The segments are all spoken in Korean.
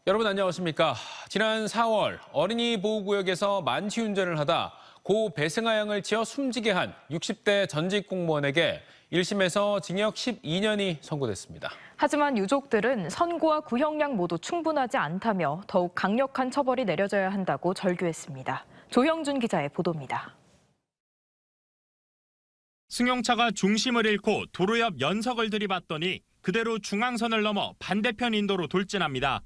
여러분 안녕하십니까? 지난 4월 어린이 보호구역에서 만취운전을 하다 고 배승아 양을 치어 숨지게 한 60대 전직 공무원에게 1심에서 징역 12년이 선고됐습니다. 하지만 유족들은 선고와 구형량 모두 충분하지 않다며 더욱 강력한 처벌이 내려져야 한다고 절규했습니다. 조형준 기자의 보도입니다. 승용차가 중심을 잃고 도로 옆 연석을 들이받더니 그대로 중앙선을 넘어 반대편 인도로 돌진합니다.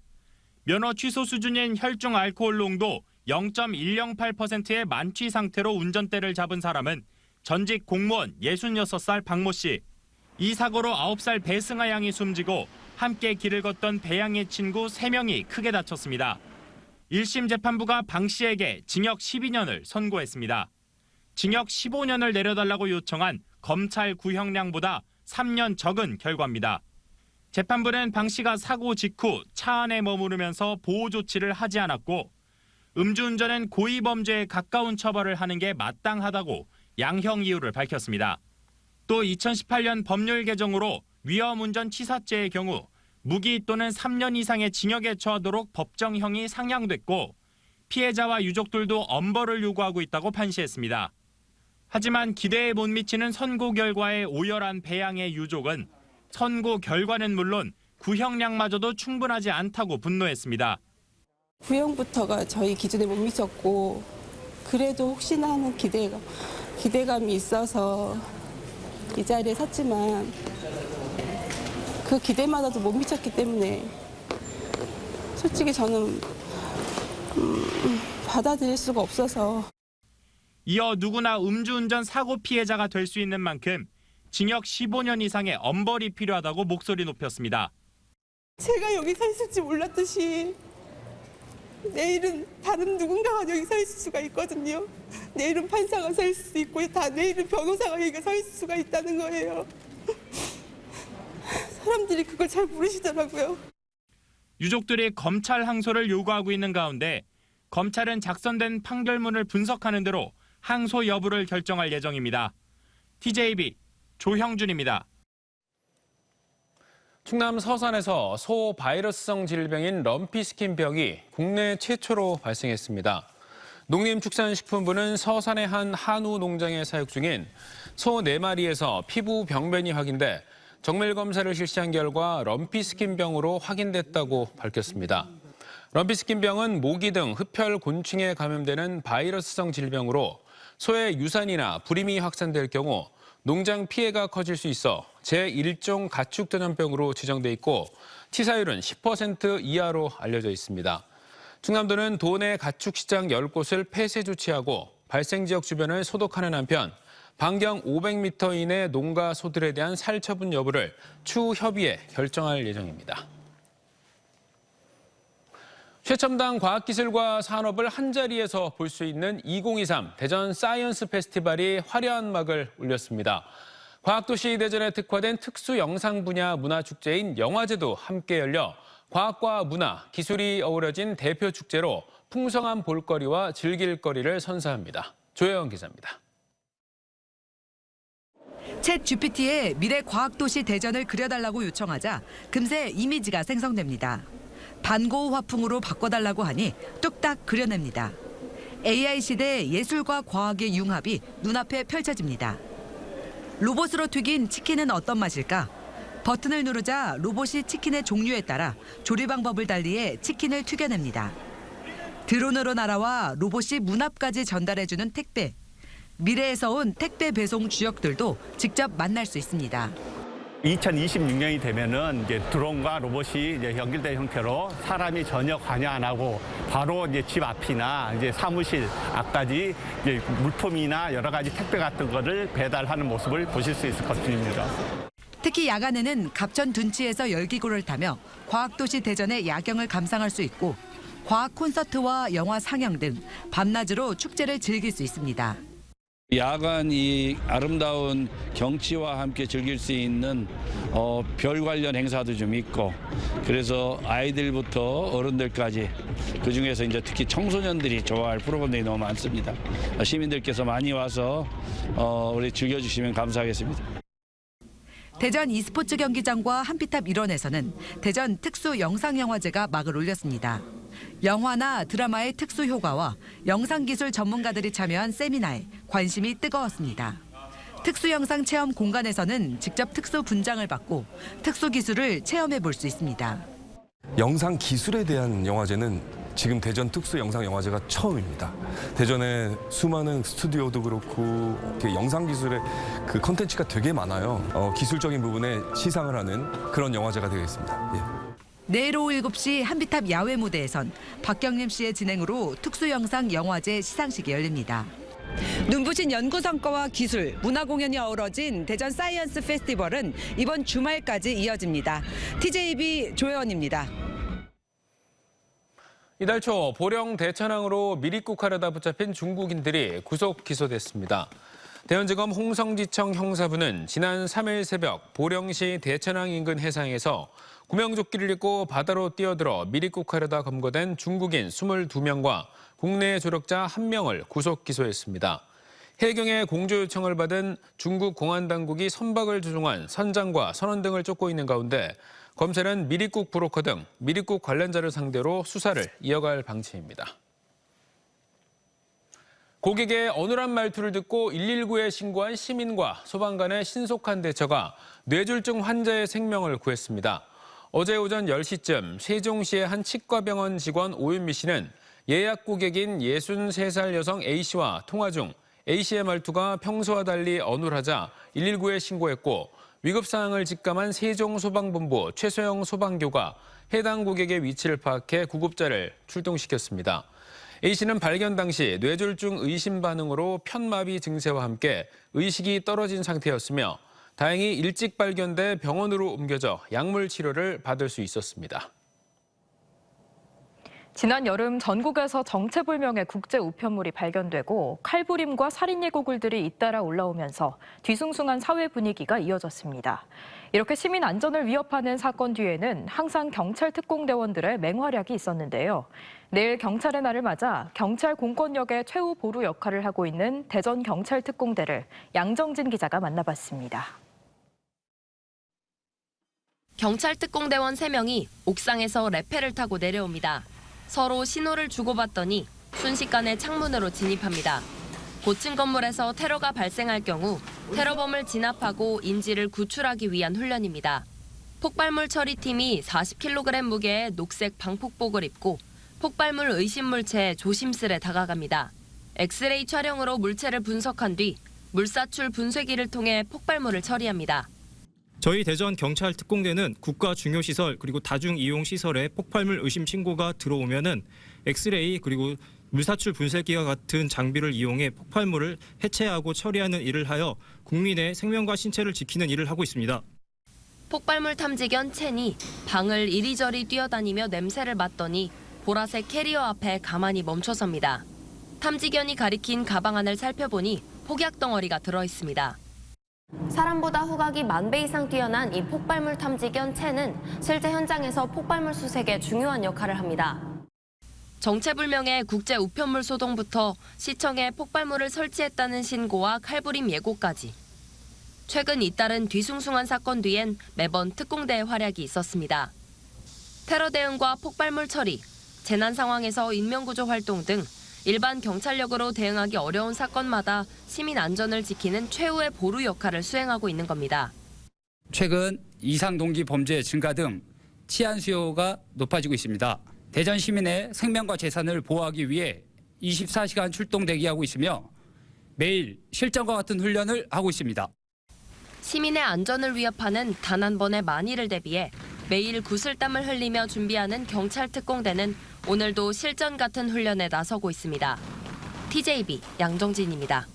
면허 취소 수준인 혈중 알코올 농도 0.108%의 만취 상태로 운전대를 잡은 사람은 전직 공무원 66살 박모 씨. 이 사고로 9살 배승아 양이 숨지고 함께 길을 걷던 배 양의 친구 3명이 크게 다쳤습니다. 1심 재판부가 방 씨에게 징역 12년을 선고했습니다. 징역 15년을 내려달라고 요청한 검찰 구형량보다 3년 적은 결과입니다. 재판부는 방 씨가 사고 직후 차 안에 머무르면서 보호 조치를 하지 않았고 음주운전은 고의범죄에 가까운 처벌을 하는 게 마땅하다고 양형 이유를 밝혔습니다. 또 2018년 법률 개정으로 위험운전치사죄의 경우 무기 또는 3년 이상의 징역에 처하도록 법정형이 상향됐고 피해자와 유족들도 엄벌을 요구하고 있다고 판시했습니다. 하지만 기대에 못 미치는 선고 결과에 오열한 배 양의 유족은 선고 결과는 물론 구형량마저도 충분하지 않다고 분노했습니다. 구형부터가 저희 기준에 못 미쳤고 그래도 혹시나 하는 기대감이 있어서 이 자리에 섰지만 그 기대마다도 못 미쳤기 때문에 솔직히 저는 받아들일 수가 없어서. 이어 누구나 음주운전 사고 피해자가 될 수 있는 만큼 징역 15년 이상의 엄벌이 필요하다고 목소리 높였습니다. 제가 여기 서 있을지 몰랐듯이 내일은 다른 누군가가 여기 서 있을 수가 있거든요. 내일은 판사가 서 있을 수 있고 내일은 변호사가 여기 서 있을 수가 있다는 거예요. 사람들이 그걸 잘 모르시더라고요. 유족들이 검찰 항소를 요구하고 있는 가운데 검찰은 작성된 판결문을 분석하는 대로 항소 여부를 결정할 예정입니다. TJB 조형준입니다. 충남 서산에서 소 바이러스성 질병인 럼피스킨병이 국내 최초로 발생했습니다. 농림축산식품부는 서산의 한 한우 농장에 사육 중인 소 4마리에서 피부 병변이 확인돼 정밀 검사를 실시한 결과 럼피스킨병으로 확인됐다고 밝혔습니다. 럼피스킨병은 모기 등 흡혈 곤충에 감염되는 바이러스성 질병으로 소의 유산이나 불임이 확산될 경우 농장 피해가 커질 수 있어 제1종 가축전염병으로 지정돼 있고 치사율은 10% 이하로 알려져 있습니다. 충남도는 도내 가축시장 10곳을 폐쇄 조치하고 발생 지역 주변을 소독하는 한편 반경 500m 이내 농가 소들에 대한 살처분 여부를 추후 협의해 결정할 예정입니다. 최첨단 과학기술과 산업을 한자리에서 볼 수 있는 2023 대전 사이언스 페스티벌이 화려한 막을 올렸습니다. 과학도시 대전에 특화된 특수 영상 분야 문화축제인 영화제도 함께 열려 과학과 문화, 기술이 어우러진 대표 축제로 풍성한 볼거리와 즐길거리를 선사합니다. 조혜영 기자입니다. 챗 GPT에 미래 과학도시 대전을 그려달라고 요청하자 금세 이미지가 생성됩니다. 반고우 화풍으로 바꿔달라고 하니 뚝딱 그려냅니다. AI 시대 예술과 과학의 융합이 눈앞에 펼쳐집니다. 로봇으로 튀긴 치킨은 어떤 맛일까? 버튼을 누르자 로봇이 치킨의 종류에 따라 조리 방법을 달리해 치킨을 튀겨냅니다. 드론으로 날아와 로봇이 문 앞까지 전달해주는 택배. 미래에서 온 택배 배송 주역들도 직접 만날 수 있습니다. 2026년이 되면은 이제 드론과 로봇이 이제 연결된 형태로 사람이 전혀 관여 안 하고 바로 이제 집 앞이나 이제 사무실 앞까지 이제 물품이나 여러 가지 택배 같은 거를 배달하는 모습을 보실 수 있을 것입니다. 특히 야간에는 갑천 둔치에서 열기구를 타며 과학도시 대전의 야경을 감상할 수 있고 과학 콘서트와 영화 상영 등 밤낮으로 축제를 즐길 수 있습니다. 야간 이 아름다운 경치와 함께 즐길 수 있는 별 관련 행사도 좀 있고 그래서 아이들부터 어른들까지 그중에서 이제 특히 청소년들이 좋아할 프로그램들이 너무 많습니다. 시민들께서 많이 와서 우리 즐겨주시면 감사하겠습니다. 대전 e스포츠 경기장과 한피탑 일원에서는 대전 특수영상영화제가 막을 올렸습니다. 영화나 드라마의 특수 효과와 영상기술 전문가들이 참여한 세미나에 관심이 뜨거웠습니다. 특수영상 체험 공간에서는 직접 특수 분장을 받고 특수기술을 체험해 볼 수 있습니다. 영상 기술에 대한 영화제는 지금 대전 특수영상영화제가 처음입니다. 대전에 수많은 스튜디오도 그렇고 영상 기술의 그 컨텐츠가 되게 많아요. 기술적인 부분에 시상을 하는 그런 영화제가 되겠습니다. 예. 내일 오후 7시 한비탑 야외 무대에선 박경림 씨의 진행으로 특수영상영화제 시상식이 열립니다. 눈부신 연구 성과와 기술, 문화 공연이 어우러진 대전 사이언스 페스티벌은 이번 주말까지 이어집니다. TJB 조혜원입니다. 이달 초 보령 대천항으로 미립국하려다 붙잡힌 중국인들이 구속 기소됐습니다. 대전지검 홍성지청 형사부는 지난 3일 새벽 보령시 대천항 인근 해상에서 구명조끼를 입고 바다로 뛰어들어 미립국하려다 검거된 중국인 22명과 국내 조력자 1명을 구속 기소했습니다. 해경의 공조 요청을 받은 중국 공안당국이 선박을 조종한 선장과 선원 등을 쫓고 있는 가운데 검찰은 미립국 브로커 등 미립국 관련자를 상대로 수사를 이어갈 방침입니다. 고객의 어눌한 말투를 듣고 119에 신고한 시민과 소방 간의 신속한 대처가 뇌졸중 환자의 생명을 구했습니다. 어제 오전 10시쯤 세종시의 한 치과병원 직원 오윤미 씨는 예약 고객인 63살 여성 A씨와 통화 중 A씨의 말투가 평소와 달리 어눌하자 119에 신고했고 위급 상황을 직감한 세종소방본부 최소영 소방교가 해당 고객의 위치를 파악해 구급자를 출동시켰습니다. A씨는 발견 당시 뇌졸중 의심 반응으로 편마비 증세와 함께 의식이 떨어진 상태였으며 다행히 일찍 발견돼 병원으로 옮겨져 약물 치료를 받을 수 있었습니다. 지난 여름 전국에서 정체불명의 국제 우편물이 발견되고 칼부림과 살인 예고글들이 잇따라 올라오면서 뒤숭숭한 사회 분위기가 이어졌습니다. 이렇게 시민 안전을 위협하는 사건 뒤에는 항상 경찰 특공대원들의 맹활약이 있었는데요. 내일 경찰의 날을 맞아 경찰 공권력의 최후 보루 역할을 하고 있는 대전 경찰 특공대를 양정진 기자가 만나봤습니다. 경찰 특공대원 3명이 옥상에서 레페를 타고 내려옵니다. 서로 신호를 주고받더니 순식간에 창문으로 진입합니다. 고층 건물에서 테러가 발생할 경우 테러범을 진압하고 인지를 구출하기 위한 훈련입니다. 폭발물 처리팀이 40kg 무게의 녹색 방폭복을 입고 폭발물 의심 물체에 조심스레 다가갑니다. 엑스레이 촬영으로 물체를 분석한 뒤 물사출 분쇄기를 통해 폭발물을 처리합니다. 저희 대전 경찰 특공대는 국가 중요시설 그리고 다중 이용 시설에 폭발물 의심 신고가 들어오면은 엑스레이 그리고 물사출 분쇄기와 같은 장비를 이용해 폭발물을 해체하고 처리하는 일을 하여 국민의 생명과 신체를 지키는 일을 하고 있습니다. 폭발물 탐지견 첸이 방을 이리저리 뛰어다니며 냄새를 맡더니 보라색 캐리어 앞에 가만히 멈춰섭니다. 탐지견이 가리킨 가방 안을 살펴보니 폭약 덩어리가 들어있습니다. 사람보다 후각이 10,000배 이상 뛰어난 이 폭발물 탐지견 첸은 실제 현장에서 폭발물 수색에 중요한 역할을 합니다. 정체불명의 국제 우편물 소동부터 시청에 폭발물을 설치했다는 신고와 칼부림 예고까지. 최근 잇따른 뒤숭숭한 사건 뒤엔 매번 특공대의 활약이 있었습니다. 테러 대응과 폭발물 처리, 재난 상황에서 인명구조 활동 등 일반 경찰력으로 대응하기 어려운 사건마다 시민 안전을 지키는 최후의 보루 역할을 수행하고 있는 겁니다. 최근 이상 동기 범죄 증가 등 치안 수요가 높아지고 있습니다. 대전 시민의 생명과 재산을 보호하기 위해 24시간 출동 대기하고 있으며 매일 실전과 같은 훈련을 하고 있습니다. 시민의 안전을 위협하는 단 한 번의 만일을 대비해 매일 구슬땀을 흘리며 준비하는 경찰 특공대는 오늘도 실전 같은 훈련에 나서고 있습니다. TJB 양정진입니다.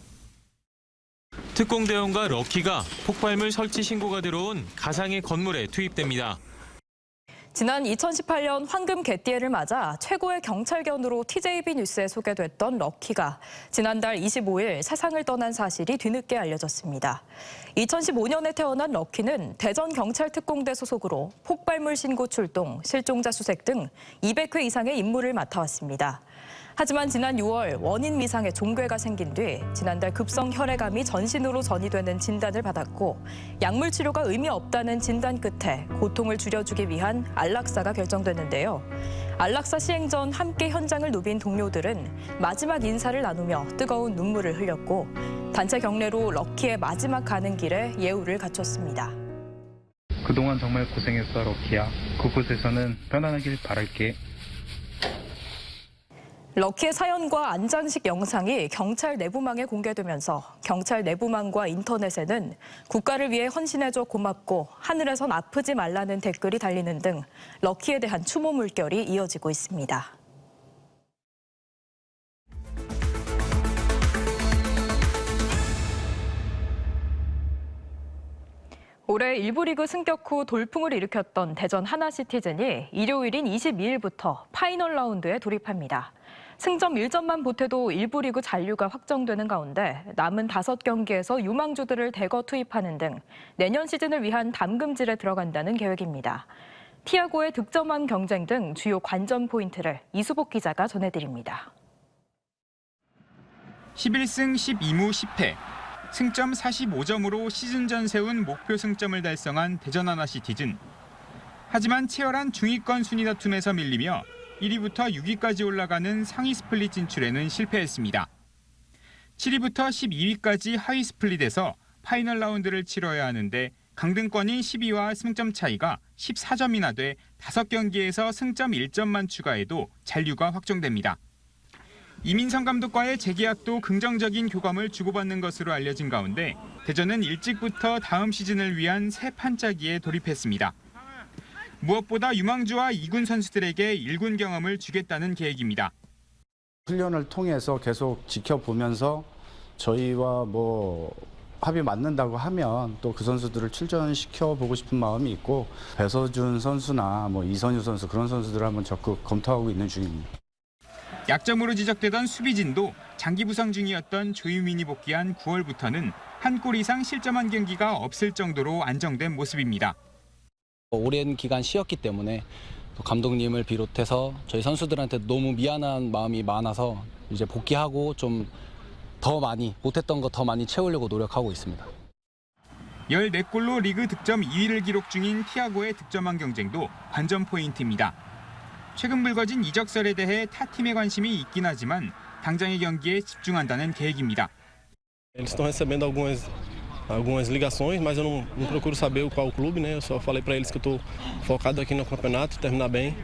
특공대원과 럭키가 폭발물 설치 신고가 들어온 가상의 건물에 투입됩니다. 지난 2018년 황금 개띠해를 맞아 최고의 경찰견으로 TJB 뉴스에 소개됐던 럭키가 지난달 25일 세상을 떠난 사실이 뒤늦게 알려졌습니다. 2015년에 태어난 럭키는 대전 경찰특공대 소속으로 폭발물 신고 출동, 실종자 수색 등 200회 이상의 임무를 맡아왔습니다. 하지만 지난 6월 원인 미상의 종괴가 생긴 뒤 지난달 급성 혈액암이 전신으로 전이되는 진단을 받았고 약물 치료가 의미 없다는 진단 끝에 고통을 줄여주기 위한 안락사가 결정됐는데요. 안락사 시행 전 함께 현장을 누빈 동료들은 마지막 인사를 나누며 뜨거운 눈물을 흘렸고 단체 경례로 럭키의 마지막 가는 길에 예우를 갖췄습니다. 그동안 정말 고생했어, 럭키야. 그곳에서는 편안하길 바랄게. 럭키의 사연과 안장식 영상이 경찰 내부망에 공개되면서 경찰 내부망과 인터넷에는 국가를 위해 헌신해줘 고맙고 하늘에선 아프지 말라는 댓글이 달리는 등 럭키에 대한 추모 물결이 이어지고 있습니다. 올해 1부 리그 승격 후 돌풍을 일으켰던 대전 하나시티즌이 일요일인 22일부터 파이널 라운드에 돌입합니다. 승점 1점만 보태도 1부 리그 잔류가 확정되는 가운데 남은 5경기에서 유망주들을 대거 투입하는 등 내년 시즌을 위한 담금질에 들어간다는 계획입니다. 티아고의 득점왕 경쟁 등 주요 관전 포인트를 이수복 기자가 전해드립니다. 11승 12무 10패, 승점 45점으로 시즌 전 세운 목표 승점을 달성한 대전 하나시티즌. 하지만 치열한 중위권 순위 다툼에서 밀리며 1위부터 6위까지 올라가는 상위 스플릿 진출에는 실패했습니다. 7위부터 12위까지 하위 스플릿에서 파이널 라운드를 치러야 하는데 강등권인 10위와 승점 차이가 14점이나 돼 5경기에서 승점 1점만 추가해도 잔류가 확정됩니다. 이민성 감독과의 재계약도 긍정적인 교감을 주고받는 것으로 알려진 가운데 대전은 일찍부터 다음 시즌을 위한 새 판짜기에 돌입했습니다. 무엇보다 유망주와 2군 선수들에게 1군 경험을 주겠다는 계획입니다. 훈련을 통해서 계속 지켜보면서 저희와 합이 맞는다고 하면 또 그 선수들을 출전시켜보고 싶은 마음이 있고 배서준 선수나 이선유 선수 그런 선수들을 한번 적극 검토하고 있는 중입니다. 약점으로 지적되던 수비진도 장기 부상 중이었던 조유민이 복귀한 9월부터는 한 골 이상 실점한 경기가 없을 정도로 안정된 모습입니다. 오랜 기간 쉬었기 때문에 또 감독님을 비롯해서 저희 선수들한테 너무 미안한 마음이 많아서 이제 복귀하고 좀 더 많이 못했던 거 더 많이 채우려고 노력하고 있습니다. 14골로 리그 득점 2위를 기록 중인 티아고의 득점왕 경쟁도 관전 포인트입니다. 최근 불거진 이적설에 대해 타 팀의 관심이 있긴 하지만 당장의 경기에 집중한다는 계획입니다. Eles estão recebendo algumas ligações, mas eu não procuro saber qual clube, né? Eu só falei para eles que eu estou focado aqui no campeonato, terminar bem.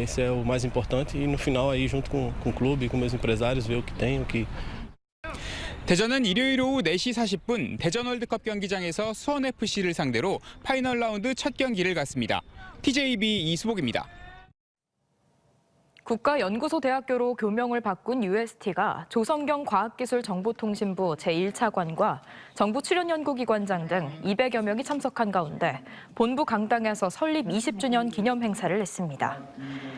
Esse é o mais importante e no final aí junto com o clube, com meus empresários, ver o que tem, o que. 대전은 일요일 오후 4시 40분 대전 월드컵 경기장에서 수원FC를 상대로 파이널 라운드 첫 경기를 갖습니다. TJB 이수복입니다. 국가연구소대학교로 교명을 바꾼 UST가 조성경 과학기술정보통신부 제1차관과 정부 출연연구기관장 등 200여 명이 참석한 가운데 본부 강당에서 설립 20주년 기념 행사를 했습니다.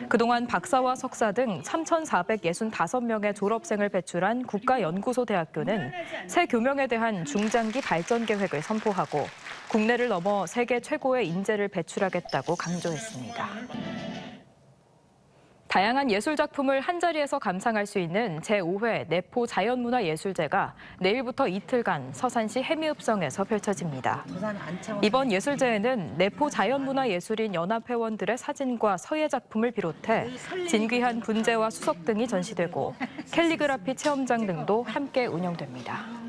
그동안 박사와 석사 등 3,465명의 졸업생을 배출한 국가연구소대학교는 새 교명에 대한 중장기 발전 계획을 선포하고 국내를 넘어 세계 최고의 인재를 배출하겠다고 강조했습니다. 다양한 예술 작품을 한자리에서 감상할 수 있는 제5회 내포 자연문화예술제가 내일부터 이틀간 서산시 해미읍성에서 펼쳐집니다. 이번 예술제에는 내포 자연문화예술인 연합회원들의 사진과 서예 작품을 비롯해 진귀한 분재와 수석 등이 전시되고 캘리그라피 체험장 등도 함께 운영됩니다.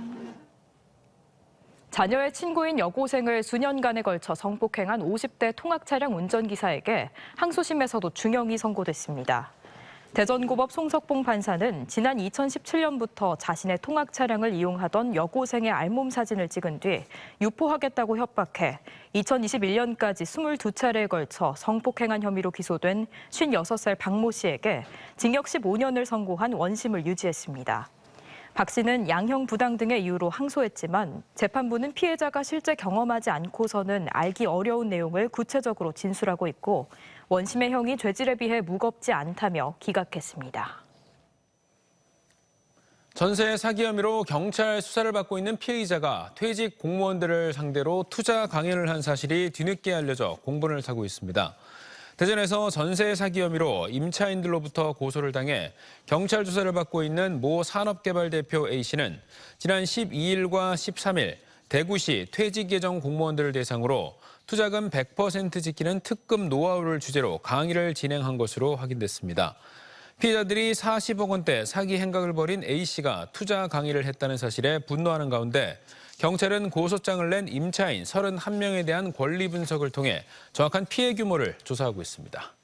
자녀의 친구인 여고생을 수년간에 걸쳐 성폭행한 50대 통학차량 운전기사에게 항소심에서도 중형이 선고됐습니다. 대전고법 송석봉 판사는 지난 2017년부터 자신의 통학차량을 이용하던 여고생의 알몸 사진을 찍은 뒤 유포하겠다고 협박해 2021년까지 22차례에 걸쳐 성폭행한 혐의로 기소된 56살 박모 씨에게 징역 15년을 선고한 원심을 유지했습니다. 박 씨는 양형 부당 등의 이유로 항소했지만 재판부는 피해자가 실제 경험하지 않고서는 알기 어려운 내용을 구체적으로 진술하고 있고 원심의 형이 죄질에 비해 무겁지 않다며 기각했습니다. 전세 사기 혐의로 경찰 수사를 받고 있는 피해자가 퇴직 공무원들을 상대로 투자 강연을 한 사실이 뒤늦게 알려져 공분을 사고 있습니다. 대전에서 전세 사기 혐의로 임차인들로부터 고소를 당해 경찰 조사를 받고 있는 모 산업개발 대표 A씨는 지난 12일과 13일 대구시 퇴직 예정 공무원들을 대상으로 투자금 100% 지키는 특급 노하우를 주제로 강의를 진행한 것으로 확인됐습니다. 피해자들이 40억 원대 사기 행각을 벌인 A씨가 투자 강의를 했다는 사실에 분노하는 가운데 경찰은 고소장을 낸 임차인 31명에 대한 권리 분석을 통해 정확한 피해 규모를 조사하고 있습니다.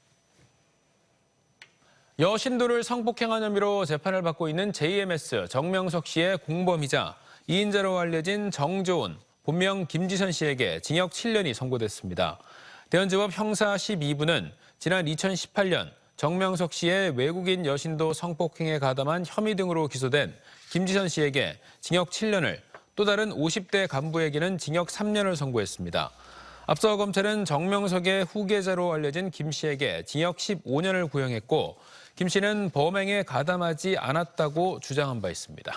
여신도를 성폭행한 혐의로 재판을 받고 있는 JMS 정명석 씨의 공범이자 2인자로 알려진 정조은, 본명 김지선 씨에게 징역 7년이 선고됐습니다. 대전지법 형사 12부는 지난 2018년 정명석 씨의 외국인 여신도 성폭행에 가담한 혐의 등으로 기소된 김지선 씨에게 징역 7년을, 또 다른 50대 간부에게는 징역 3년을 선고했습니다. 앞서 검찰은 정명석의 후계자로 알려진 김 씨에게 징역 15년을 구형했고 김 씨는 범행에 가담하지 않았다고 주장한 바 있습니다.